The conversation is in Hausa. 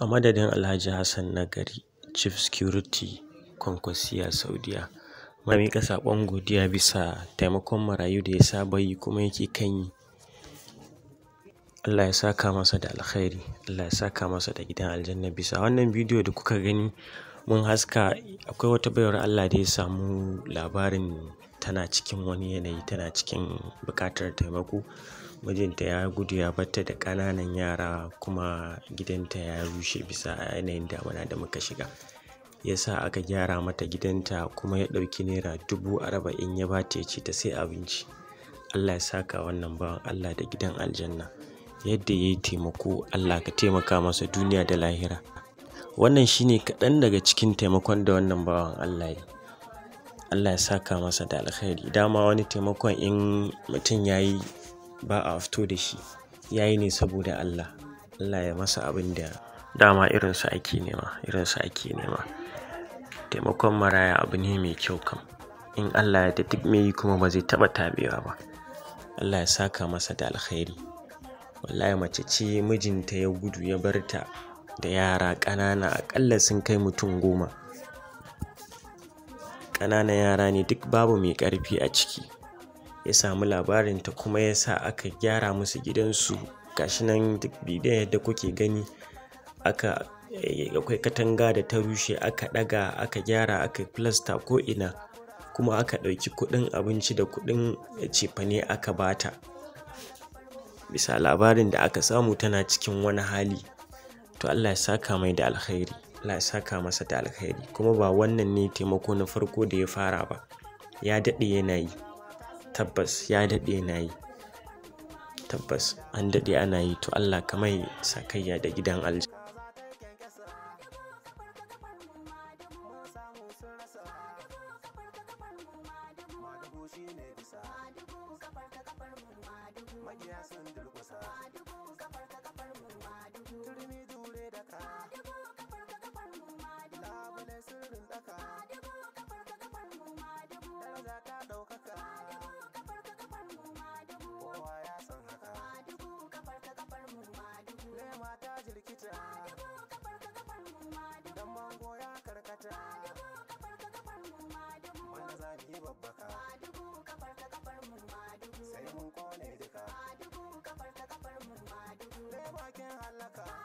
A madadin Alhaji Hassan Nagari, Chief Security Kwankwasiya Saudiya, muna miƙa saƙon godiya bisa taimakon marayu da ya saba yi kuma yake kan yi. Allah ya saka masa da alkhairi, Allah ya saka masa da gidan aljanna. Bisa wannan bidiyo da kuka gani mun haska, akwai wata baiwar Allah da ya samu labarin tana cikin wani yanayi, tana cikin buƙatar taimako. Mijinta ya gudu ya bar ta da ƙananan yara kuma gidanta ya rushe bisa yanayin damuna da muka shiga. Ya sa aka gyara mata gidanta kuma ya ɗauki naira 40,000 ya ba ta ya ce ta sai abinci. Allah ya saka wannan bawan Allah da gidan aljanna. Yadda ya yi taimako, Allah ka taimaka masa duniya da lahira. Wannan shine kaɗan daga cikin taimakon da wannan bawan Allah ya yi. Allah ya saka masa da alkhairi. Dama wani taimakon in mutum ya yi ba a fito da shi, ya yi ne saboda Allah. Allah ya masa abin da dama irinsa ake nema, irinsa ake nema. Taimakon maraya abu ne mai kyau kam. In Allah ya yarda duk mai yi kuma ba zai taɓa taɓewa ba. Allah ya saka masa da alkhairi. Wallahi mace ce mijinta ya gudu ya bar ta da yara ƙanana, aƙalla sun kai mutum 10. Ƙananan yara ne duk, babu mai ƙarfi a ciki. Ya samu labarinta kuma ya sa aka gyara musu gidansu. Gashi nan duk bidiyon yadda kuke gani, akwai katanga da ta rushe, aka ɗaga, aka gyara, aka yi filasta ko'ina, kuma aka ɗauki kuɗin abinci da kuɗin cefane aka bata. Bisa labarin da aka samu tana cikin wani hali. To Allah ya saka mai da alkhairi, Allah ya saka masa da alkhairi. Kuma ba wannan ne taimako na farko da ya fara ba. Ya daɗe yana yi. Tabbas ya daɗe yana yi. Tabbas an daɗe ana yi. To Allah ka mai sakayya da gidan aljanna. Sai mun kone duka. Bakin halaka.